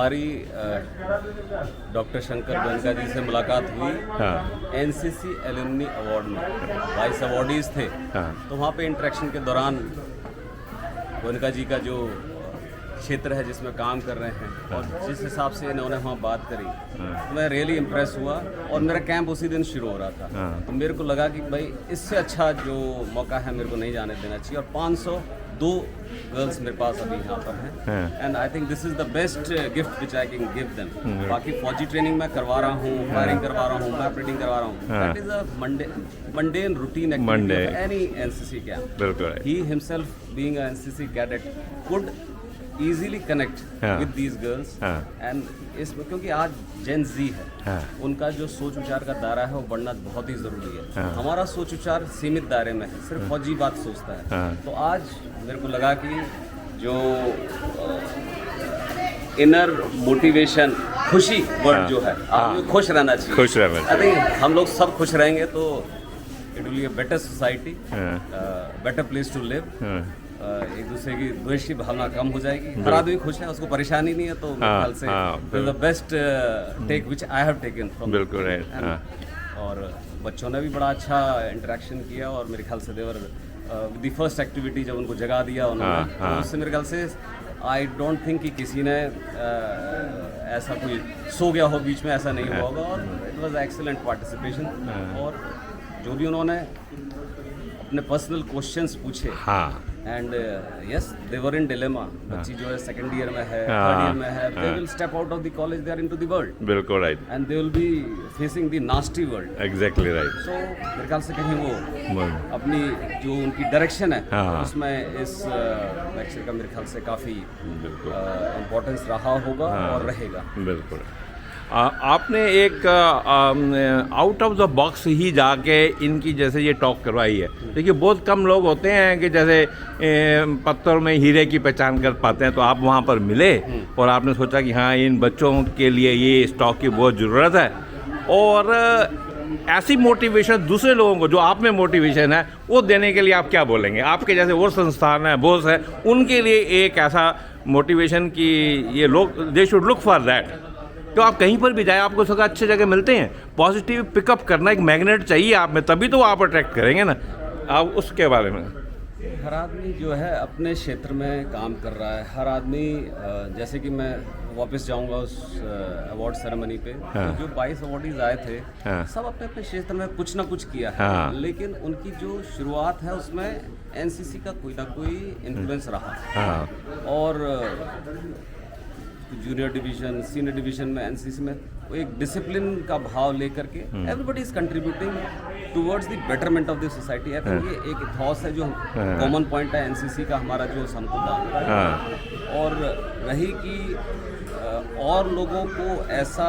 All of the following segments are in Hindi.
हमारी डॉक्टर शंकर बनका जी से मुलाकात हुई हाँ एनसीसी एलुमनी अवार्ड में। 22 अवार्डीज थे, हाँ तो वहाँ पे इंटरेक्शन के दौरान बनका जी का जो क्षेत्र है जिसमें काम कर रहे हैं और जिस हिसाब से इन्होंने वहाँ बात करी, तो मैं रियली इम्प्रेस हुआ। और मेरा कैंप उसी दिन शुरू हो रहा था, हाँ। तो मेरे को लगा कि भाई इससे अच्छा जो मौका है मेरे को नहीं जाने देना चाहिए। और 502 गर्ल्स मेरे पास अभी यहाँ पर हैं, हाँ। And I think this is the best gift which I can give them. बाकी फौजी ट्रेनिंग मैं करवा रहा हूँ, फायरिंग करवा रहा हूँ, मैप रीडिंग करवा रहा हूँ, हाँ। That is a mundane routine Monday. Activity of any NCC camp. बिल्कुल He himself, being a NCC cadet, could easily connect हाँ। with these girls, हाँ। and इसमें क्योंकि आज जेन जी है, हाँ। उनका जो सोच विचार का दायरा है वो बढ़ना बहुत ही ज़रूरी है। हाँ। हमारा सोच विचार सीमित दायरे में है, सिर्फ फौजी बात सोचता है। हाँ। तो आज मेरे को लगा कि जो इनर मोटिवेशन, खुशी वर्ड जो है, आदमी को खुश रहना चाहिए। खुश रहना आई थिंक हम लोग सब खुश रहेंगे तो it will be a better society, हाँ। Better place to live. हाँ एक दूसरे की द्वेष की भावना कम हो जाएगी। हर आदमी खुश है, उसको परेशानी नहीं है, तो मेरे हाँ, ख्याल से हाँ, the best take which I have taken from. बिल्कुल राइट। हाँ और बच्चों ने भी बड़ा अच्छा इंटरेक्शन किया, और मेरे ख्याल से देवर द फर्स्ट एक्टिविटी जब उनको जगा दिया उन्होंने, हाँ, तो हाँ। उससे मेरे ख्याल से आई डोंट थिंक कि किसी ने ऐसा कोई सो गया हो बीच में, ऐसा नहीं हुआ होगा। और इट वाज एक्सीलेंट पार्टिसिपेशन। और जो भी उन्होंने अपने पर्सनल क्वेश्चंस पूछे, हाँ and yes they were in dilemma. बच्ची जो है सेकंड ईयर में है, हाँ, थर्ड ईयर में है, दे हाँ। Will step out of the college, they are into the world, बिल्कुल right, and they will be facing the nasty world. Exactly right. So मेरे ख्याल से कहीं वो अपनी जो उनकी डायरेक्शन है, हाँ। उसमें इस लेक्चर का मेरे ख्याल से काफ़ी बिल्कुल इम्पोर्टेंस रहा होगा हाँ। और रहेगा। बिल्कुल। आपने एक आउट ऑफ द बॉक्स ही जाके इनकी जैसे ये टॉक करवाई है। देखिए बहुत कम लोग होते हैं कि जैसे पत्थर में हीरे की पहचान कर पाते हैं, तो आप वहाँ पर मिले और आपने सोचा कि हाँ इन बच्चों के लिए ये इस टॉक की बहुत ज़रूरत है। और ऐसी मोटिवेशन दूसरे लोगों को जो आप में मोटिवेशन है वो देने के लिए आप क्या बोलेंगे? आपके जैसे और संस्थान है, बॉस है, उनके लिए एक ऐसा मोटिवेशन कि ये लोग they should look for that. तो आप कहीं पर भी जाए आपको सगा अच्छे जगह मिलते हैं, पॉजिटिव पिकअप करना एक मैग्नेट चाहिए आप में, तभी तो आप अट्रैक्ट करेंगे ना। आप उसके बारे में। हर आदमी जो है अपने क्षेत्र में काम कर रहा है। हर आदमी जैसे कि मैं वापस जाऊंगा उस अवार्ड सेरेमनी पे, हाँ। तो जो 22 अवार्डीज आए थे, हाँ। सब अपने अपने क्षेत्र में कुछ ना कुछ किया है, हाँ। लेकिन उनकी जो शुरुआत है उसमें एनसीसी का कोई ना कोई इन्फ्लुएंस रहा। हाँ और जूनियर डिवीजन, सीनियर डिवीजन में, एनसीसी में वो एक डिसिप्लिन का भाव लेकर के everybody is contributing towards the betterment of the society. I think ये एक इथॉस है जो कॉमन पॉइंट है एनसीसी का, हमारा जो हमको बात है। हाँ और रही कि और लोगों को ऐसा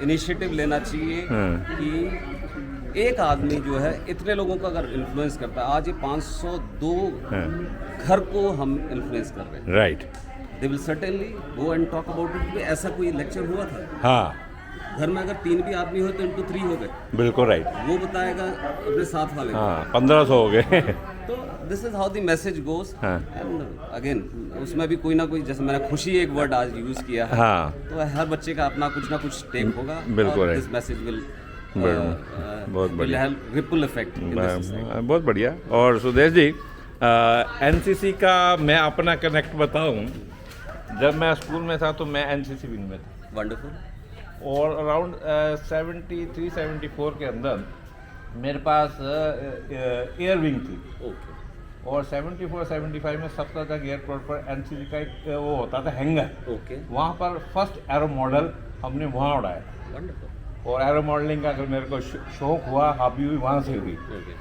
इनिशिएटिव लेना चाहिए कि एक आदमी जो है इतने लोगों का अगर इन्फ्लुएंस करता है, आज ये 502 घर को हम इन्फ्लुएंस कर रहे हैं, right. They will certainly go and talk about it कि ऐसा कोई लेक्चर हुआ था। हाँ घर में अगर 3 भी आदमी हो तो इनटू 3 हो गए, बिल्कुल राइट। वो बताएगा अपने साथ वाले को। हाँ 1500 हो गए। तो this is how the message goes. हाँ। एंड अगेन उसमें भी कोई ना कोई, जैसे मैंने खुशी एक वर्ड आज यूज किया है, हाँ तो हर बच्चे का अपना कुछ ना कुछ टेक होगा। बिल्कुल है। दिस मैसेज विल बहुत बढ़िया। Ripple effect. बहुत बढ़िया। और सुदेश जी, एनसीसी का मैं अपना कनेक्ट बताऊं, जब मैं स्कूल में था तो मैं एनसीसी विंग में था। वंडरफुल। और अराउंड 73-74 के अंदर मेरे पास एयर विंग थी। ओके। और 74-75 में सबसे तक एयरपोर्ट पर एनसीसी का एक वो होता था हैंगर, ओके। वहाँ पर फर्स्ट एरो मॉडल हमने वहाँ उड़ाया। वंडरफुल। और एरो मॉडलिंग का अगर मेरे को शौक हुआ, हॉबी हुई, वहाँ से हुई।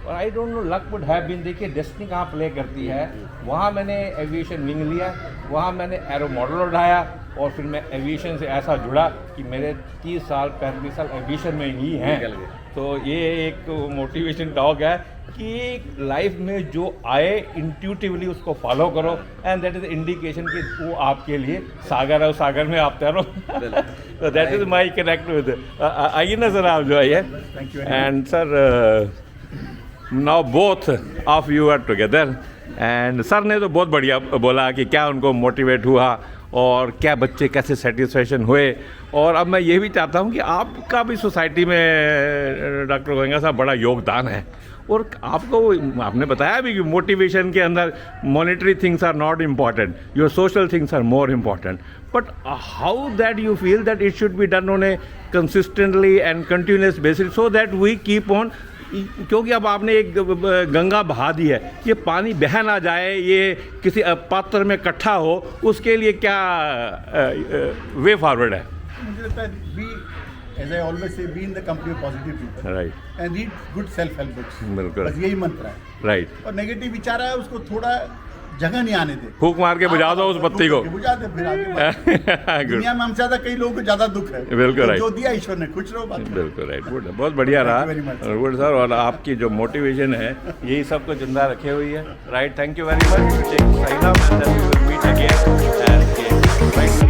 और I don't know luck would have been, देखिए डेस्टिनी कहाँ प्ले करती है। वहाँ मैंने एविएशन विंग लिया, वहाँ मैंने एरो मॉडल उड़ाया, और फिर मैं एविएशन से ऐसा जुड़ा कि मेरे 30 साल 35 साल एविएशन में ही हैं। तो ये एक मोटिवेशन टॉक है कि लाइफ में जो आए इंट्यूटिवली उसको फॉलो करो, एंड दैट इज इंडिकेशन कि वो आपके लिए सागर है, उस सागर में आप तैरो। तो that is my connect with. आइए ना सर, आप जो आइए। And sir now both of you are together, and sir ने तो बहुत बढ़िया बोला कि क्या उनको मोटिवेट हुआ और क्या बच्चे कैसे सेटिस्फेक्शन हुए। और अब मैं ये भी चाहता हूँ कि आपका भी सोसाइटी में डॉक्टर गोयनका साहब बड़ा योगदान है, और आपको आपने बताया भी कि मोटिवेशन के अंदर monetary things are not important, your social things are more important, but how that you feel that it should be done on a consistently and continuous basis so that we keep on. क्योंकि अब आपने एक गंगा बहा दी है, ये पानी बह ना जाए, ये किसी पात्र में इकट्ठा हो, उसके लिए क्या वे फॉरवर्ड है? मुझे लगता है B, as I always say, be in the company of positive people, right and read good self help books. बिल्कुल। बस यही मंत्र है। राइट, और नेगेटिव विचार है उसको थोड़ा जगह नहीं आने दे, फूंक मार के बुझा दो उस बत्ती को। बुझा दे, फिर आगे बढ़। गुड, दुनिया में हमसे ज्यादा कई लोगों को ज्यादा दुख है, बिल्कुल तो right। जो दिया ईश्वर ने, खुश रहो, बात करो। बिल्कुल राइट, गुड, बहुत बढ़िया रहा। Thank you very much। Good sir, और आपकी जो मोटिवेशन है यही सबको जिंदा रखे हुई है। Right, thank you very much. Meet again.